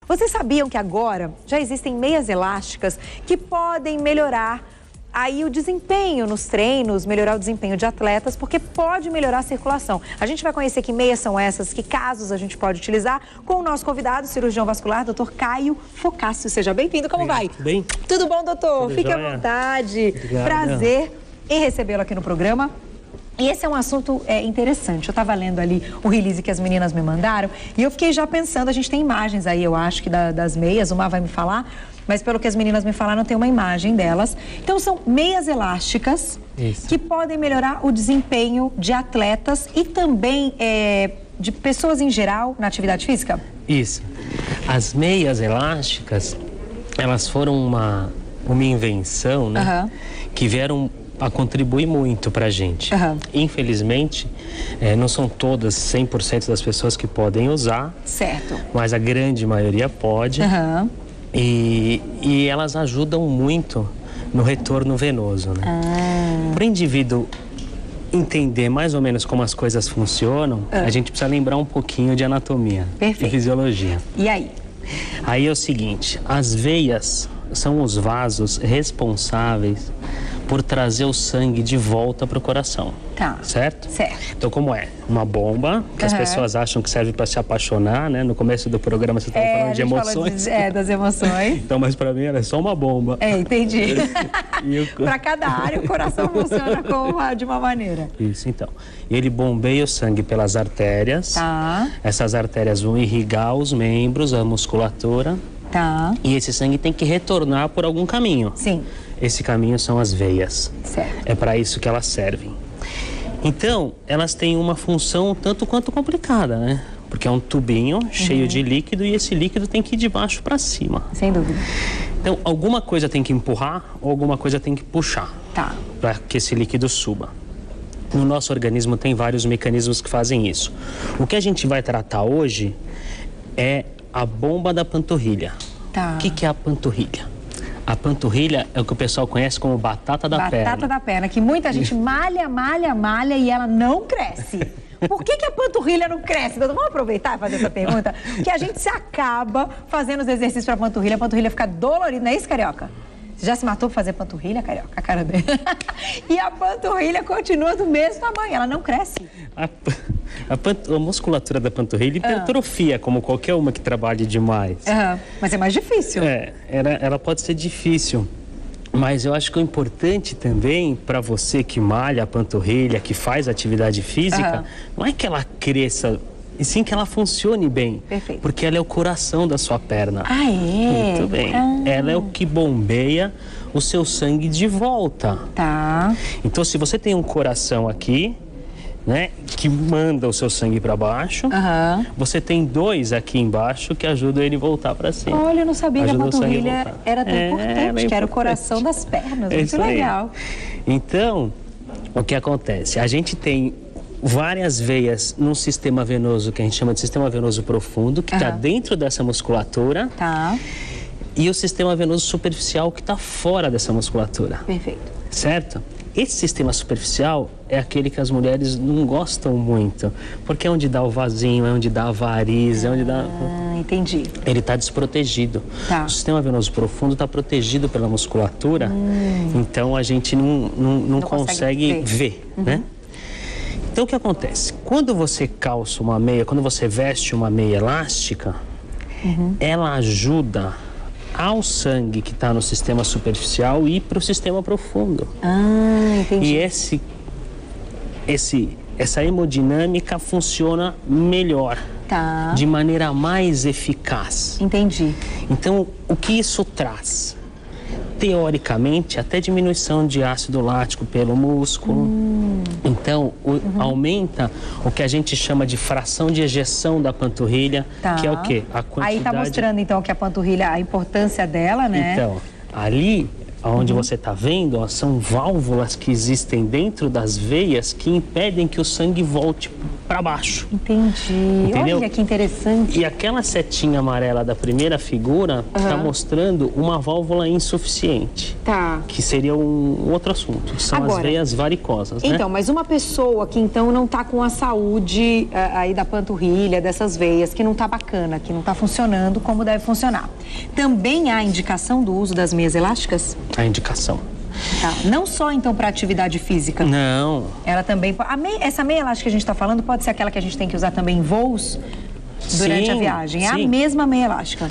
Vocês sabiam que agora já existem meias elásticas que podem melhorar aí o desempenho nos treinos, melhorar o desempenho de atletas, porque pode melhorar a circulação. A gente vai conhecer que meias são essas, que casos a gente pode utilizar com o nosso convidado, cirurgião vascular, Dr. Caio Focácio. Seja bem-vindo, como vai? Tudo bem? Tudo bom, doutor? Tudo Fique jóia. à vontade. Obrigado. Prazer em recebê-lo aqui no programa. E esse é um assunto interessante. Eu estava lendo ali o release que as meninas me mandaram e eu fiquei já pensando, a gente tem imagens aí, eu acho que das meias, o Mar vai me falar, mas pelo que as meninas me falaram, tem uma imagem delas. Então são meias elásticas que podem melhorar o desempenho de atletas e também de pessoas em geral na atividade física? Isso. As meias elásticas, elas foram uma invenção, né? Que vieram a contribuir muito pra gente. Infelizmente, não são todas 100% das pessoas que podem usar. Certo. Mas a grande maioria pode. E elas ajudam muito no retorno venoso, né? Para o indivíduo entender mais ou menos como as coisas funcionam, a gente precisa lembrar um pouquinho de anatomia e fisiologia. E aí? Aí é o seguinte, as veias são os vasos responsáveis por trazer o sangue de volta para o coração. Tá. Certo? Certo. Então, como é? Uma bomba que as pessoas acham que serve para se apaixonar, né? No começo do programa você estava falando de emoções. Das emoções. Então, mas para mim ela é só uma bomba. Entendi. Para cada área o coração funciona de uma maneira. Isso, então. Ele bombeia o sangue pelas artérias. Tá. Essas artérias vão irrigar os membros, a musculatura. Tá. E esse sangue tem que retornar por algum caminho. Sim. Esse caminho são as veias. Certo. É para isso que elas servem. Então, elas têm uma função tanto quanto complicada, né? Porque é um tubinho cheio de líquido e esse líquido tem que ir de baixo para cima. Sem dúvida. Então, alguma coisa tem que empurrar ou alguma coisa tem que puxar. Tá. Para que esse líquido suba. No nosso organismo tem vários mecanismos que fazem isso. O que a gente vai tratar hoje é a bomba da panturrilha. Tá. O que é a panturrilha? A panturrilha é o que o pessoal conhece como batata da perna. Batata da perna, que muita gente malha e ela não cresce. Por que a panturrilha não cresce? Então, vamos aproveitar e fazer essa pergunta? Porque a gente se acaba fazendo os exercícios para a panturrilha fica dolorida, não é isso, Carioca? Você já se matou para fazer panturrilha, Carioca? A cara dele. E a panturrilha continua do mesmo tamanho, ela não cresce. A musculatura da panturrilha hipertrofia, como qualquer uma que trabalhe demais. Mas é mais difícil. Ela pode ser difícil. Mas eu acho que o importante também para você que malha a panturrilha, que faz atividade física, não é que ela cresça, e sim que ela funcione bem. Perfeito. Porque ela é o coração da sua perna. Ah, é? Muito bem. Ela é o que bombeia o seu sangue de volta. Tá. Então, se você tem um coração aqui, né, que manda o seu sangue para baixo, você tem dois aqui embaixo que ajudam ele a voltar para cima. Olha, eu não sabia que a panturrilha era tão importante, que era o coração das pernas. Muito legal. Então, o que acontece? A gente tem várias veias num sistema venoso que a gente chama de sistema venoso profundo, que está dentro dessa musculatura. Tá. E o sistema venoso superficial que está fora dessa musculatura. Perfeito. Certo? Esse sistema superficial é aquele que as mulheres não gostam muito, porque é onde dá o vasinho, é onde dá a variz, é onde dá... Entendi. Ele está desprotegido. Tá. O sistema venoso profundo está protegido pela musculatura, então a gente não consegue ver, né? Então, o que acontece? Quando você calça uma meia, quando você veste uma meia elástica, ela ajuda ao sangue que está no sistema superficial ir para o sistema profundo. Entendi. E essa hemodinâmica funciona melhor. Tá. De maneira mais eficaz. Entendi. Então, o que isso traz? Teoricamente, até diminuição de ácido lático pelo músculo. Então, aumenta o que a gente chama de fração de ejeção da panturrilha, que é o quê? A quantidade... Aí tá mostrando, então, que a panturrilha, a importância dela, né? Então, ali, onde você está vendo, ó, são válvulas que existem dentro das veias que impedem que o sangue volte para baixo. Entendi. Entendeu? Olha que interessante. E aquela setinha amarela da primeira figura está mostrando uma válvula insuficiente. Tá. Que seria um outro assunto, que são as veias varicosas, né? Então, mas uma pessoa que então não está com a saúde aí da panturrilha, dessas veias, que não está bacana, que não está funcionando como deve funcionar. Também há indicação do uso das meias elásticas? A indicação. Tá. Não só, então, para atividade física. Não. Ela também... Essa meia elástica que a gente está falando pode ser aquela que a gente tem que usar também em voos durante a viagem. É a mesma meia elástica.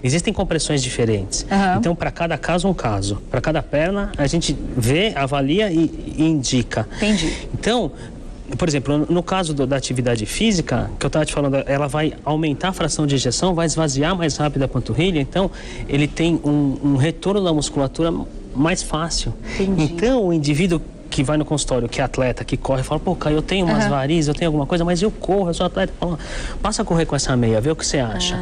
Existem compressões diferentes. Então, para cada caso, um caso. Para cada perna, a gente vê, avalia e indica. Entendi. Então... Por exemplo, no caso da atividade física, que eu estava te falando, ela vai aumentar a fração de ejeção, vai esvaziar mais rápido a panturrilha, então ele tem um retorno da musculatura mais fácil. Entendi. Então, o indivíduo que vai no consultório, que é atleta, que corre, fala, pô, Caio, eu tenho umas varizes, eu tenho alguma coisa, mas eu corro, eu sou atleta. Fala, passa a correr com essa meia, vê o que você acha.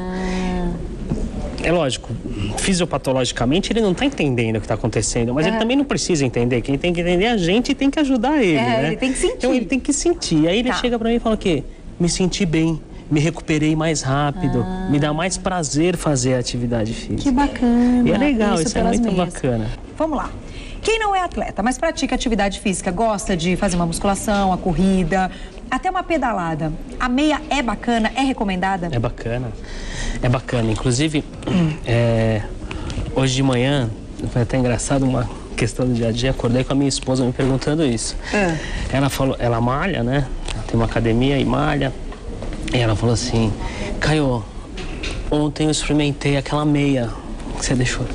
É lógico, fisiopatologicamente ele não está entendendo o que está acontecendo, mas ele também não precisa entender. Quem tem que entender é a gente e tem que ajudar ele, né? Ele tem que sentir. Então ele tem que sentir. Aí ele chega para mim e fala que me senti bem, me recuperei mais rápido, me dá mais prazer fazer a atividade física. Que bacana. E é legal, isso é muito bacana. Vamos lá. Quem não é atleta, mas pratica atividade física, gosta de fazer uma musculação, a corrida, até uma pedalada, a meia é bacana, é recomendada? É bacana, é bacana. Inclusive, hoje de manhã, foi até engraçado, uma questão do dia a dia, acordei com a minha esposa me perguntando isso. Ela falou, ela malha, né? Tem uma academia e malha. E ela falou assim, Caio, ontem eu experimentei aquela meia que você deixou.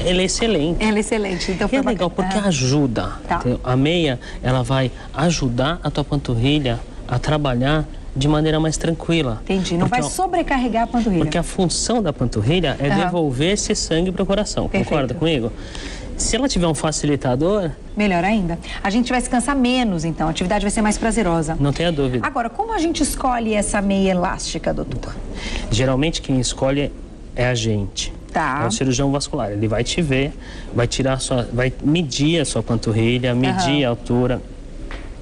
Ela é excelente. Ela é excelente, então foi legal porque ajuda. A meia, ela vai ajudar a tua panturrilha a trabalhar de maneira mais tranquila. Entendi, não vai sobrecarregar a panturrilha. Porque a função da panturrilha é devolver esse sangue para o coração. Perfeito. Concorda comigo? Se ela tiver um facilitador... Melhor ainda. A gente vai se cansar menos, então. A atividade vai ser mais prazerosa. Não tenha dúvida. Agora, como a gente escolhe essa meia elástica, doutor? Geralmente quem escolhe é a gente. Tá. É o cirurgião vascular. Ele vai te ver, vai medir a sua panturrilha, medir a altura,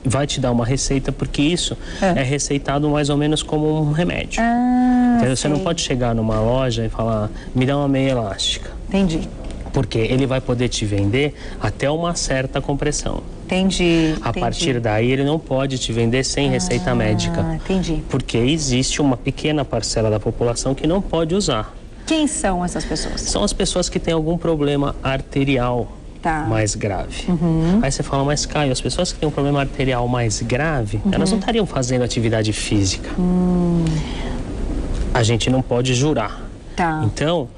vai te dar uma receita, porque isso é receitado mais ou menos como um remédio. Então, você não pode chegar numa loja e falar, me dá uma meia elástica. Entendi. Porque ele vai poder te vender até uma certa compressão. Entendi. A partir daí, ele não pode te vender sem receita médica. Entendi. Porque existe uma pequena parcela da população que não pode usar. Quem são essas pessoas? São as pessoas que têm algum problema arterial mais grave. Aí você fala, mas Caio, as pessoas que têm um problema arterial mais grave, elas não estariam fazendo atividade física. A gente não pode jurar. Então,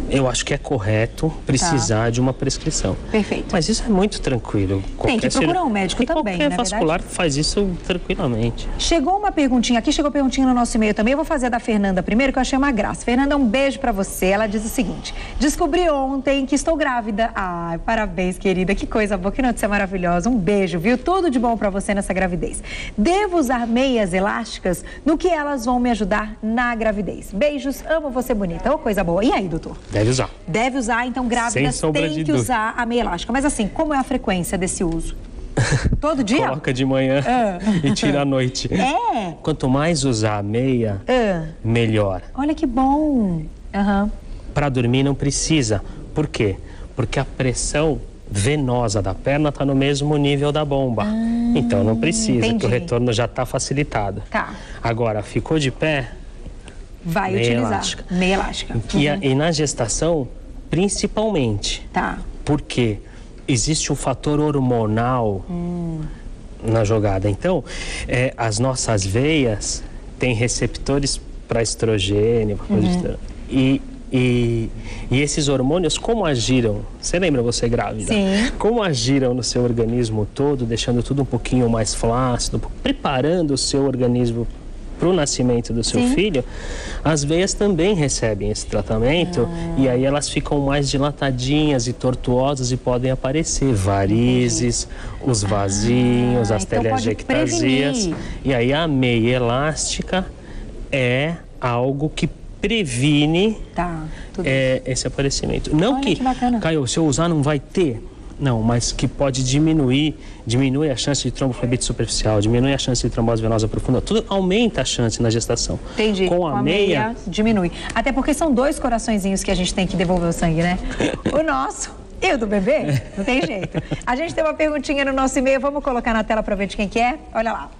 eu acho que é correto precisar de uma prescrição. Perfeito. Mas isso é muito tranquilo. Tem que procurar um médico também, qualquer vascular faz isso tranquilamente. Chegou uma perguntinha aqui, chegou perguntinha no nosso e-mail também. Eu vou fazer a da Fernanda primeiro, que eu achei uma graça. Fernanda, um beijo pra você. Ela diz o seguinte, descobri ontem que estou grávida. Ai, parabéns, querida. Que coisa boa, que notícia maravilhosa. Um beijo, viu? Tudo de bom pra você nessa gravidez. Devo usar meias elásticas? No que elas vão me ajudar na gravidez? Beijos, amo você bonita. Ô, coisa boa. E aí, doutor? Deve usar. Deve usar, então grávidas têm que usar a meia elástica. Mas assim, como é a frequência desse uso? Todo dia? Coloca de manhã e tira à noite. Quanto mais usar a meia, melhor. Olha que bom. Para dormir não precisa. Por quê? Porque a pressão venosa da perna está no mesmo nível da bomba. Então não precisa, porque o retorno já está facilitado. Agora, ficou de pé... Vai meia utilizar elástica. Meia elástica. E na gestação, principalmente. Porque existe um fator hormonal na jogada. Então, as nossas veias têm receptores para estrogênio, e esses hormônios, como agiram? Você lembra você grávida? Sim. Como agiram no seu organismo todo, deixando tudo um pouquinho mais flácido, preparando o seu organismo para o nascimento do seu filho, as veias também recebem esse tratamento e aí elas ficam mais dilatadinhas e tortuosas e podem aparecer varizes, os vasinhos, as então teleangiectasias. E aí a meia elástica é algo que previne esse aparecimento. Não que, Caio, se eu usar não vai ter. não, mas que pode diminui a chance de tromboflebite superficial, diminui a chance de trombose venosa profunda, tudo aumenta a chance na gestação. Entendi. Com a meia diminui. Até porque são 2 coraçõezinhos que a gente tem que devolver o sangue, né? O nosso e o do bebê, não tem jeito. A gente tem uma perguntinha no nosso e-mail, vamos colocar na tela para ver de quem que é? Olha lá.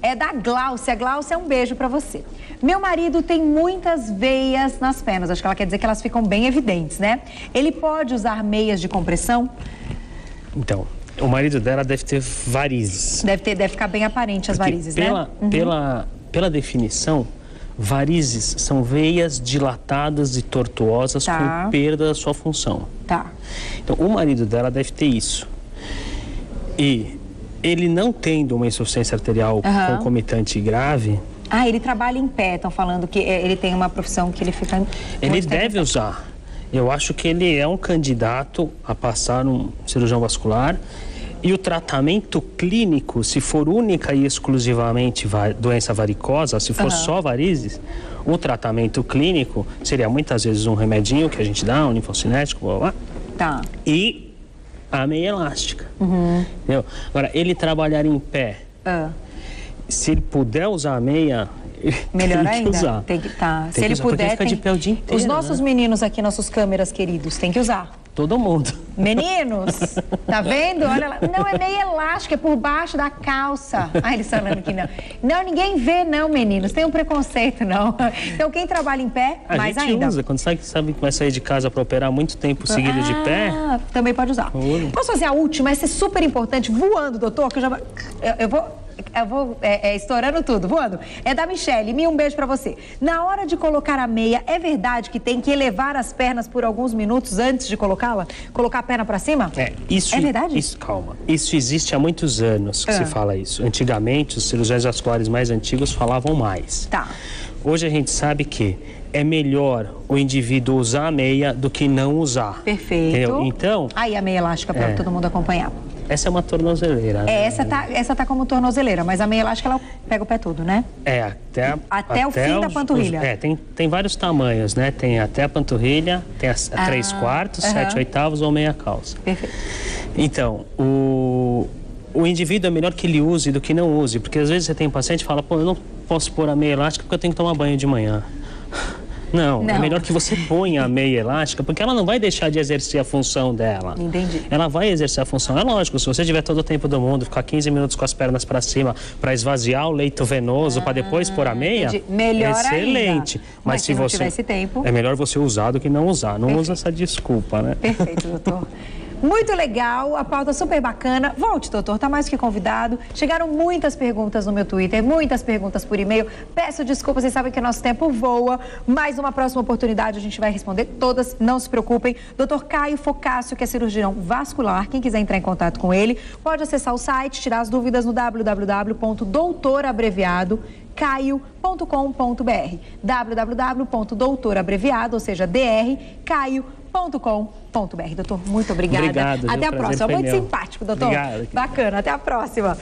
É da Gláucia. Gláucia, um beijo para você. Meu marido tem muitas veias nas pernas. Acho que ela quer dizer que elas ficam bem evidentes, né? Ele pode usar meias de compressão? Então, o marido dela deve ter varizes. Deve ficar bem aparente as varizes, né? Pela definição, varizes são veias dilatadas e tortuosas com perda da sua função. Tá. Então, o marido dela deve ter isso. E ele não tendo uma insuficiência arterial concomitante e grave... Ah, ele trabalha em pé, estão falando que ele tem uma profissão que ele fica... Ele deve usar. Eu acho que ele é um candidato a passar um cirurgião vascular e o tratamento clínico, se for única e exclusivamente doença varicosa, se for só varizes, o tratamento clínico seria muitas vezes um remedinho que a gente dá, um linfocinético, blá, blá, tá. E a meia elástica. Entendeu? Agora, ele trabalhar em pé, se ele puder usar a meia, melhor tem que ainda. usar. Tem que, tá. Tem se que ele usar, puder, ele fica de pé o dia inteiro, os nossos meninos aqui, nossos câmeras queridos, tem que usar. Todo mundo. Meninos, tá vendo? Olha lá. Não, é meia elástica, é por baixo da calça. Ah, eles falando que não. Não, ninguém vê não, meninos. Tem um preconceito, não. Então, quem trabalha em pé, mais ainda. A gente usa. Quando sabe que vai sair de casa para operar muito tempo seguido de pé... Também pode usar. Posso fazer a última? Essa é super importante. Voando, doutor, que eu vou estourando tudo, voando. É da Michele. Mia, um beijo pra você. Na hora de colocar a meia, é verdade que tem que elevar as pernas por alguns minutos antes de colocá-la? Colocar a perna pra cima? É verdade? Isso, calma. Isso existe há muitos anos que se fala isso. Antigamente, os cirurgiões vasculares mais antigos falavam mais. Tá. Hoje a gente sabe que é melhor o indivíduo usar a meia do que não usar. Perfeito. Entendeu? Então... Aí a meia elástica para todo mundo acompanhar. Essa é uma tornozeleira. Né? Essa tá como tornozeleira, mas a meia elástica ela pega o pé todo, né? Até o fim da panturrilha. Tem vários tamanhos, né? Tem até a panturrilha, tem 3/4, 7/8 ou meia calça. Perfeito. Então, o indivíduo é melhor que ele use do que não use, porque às vezes você tem um paciente que fala, pô, eu não posso pôr a meia elástica porque eu tenho que tomar banho de manhã. Não, é melhor que você ponha a meia elástica, porque ela não vai deixar de exercer a função dela. Entendi. Ela vai exercer a função. É lógico, se você tiver todo o tempo do mundo, ficar 15 minutos com as pernas para cima, para esvaziar o leito venoso, para depois pôr a meia, melhor excelente. Ainda. Mas se você tiver esse tempo... É melhor você usar do que não usar. Não usa essa desculpa, né? Perfeito, doutor. Muito legal, a pauta super bacana. Volte, doutor, tá mais que convidado. Chegaram muitas perguntas no meu Twitter, muitas perguntas por e-mail. Peço desculpas, vocês sabem que o nosso tempo voa, mas numa próxima oportunidade a gente vai responder todas, não se preocupem. Doutor Caio Focácio, que é cirurgião vascular, quem quiser entrar em contato com ele, pode acessar o site, tirar as dúvidas no www.doutorabreviadocaio.com.br www.doutorabreviado, ou seja, drcaio.com.br. Doutor, muito obrigada. Obrigado. Até a próxima. Muito meu. simpático, doutor. Obrigado. Bacana. Até a próxima.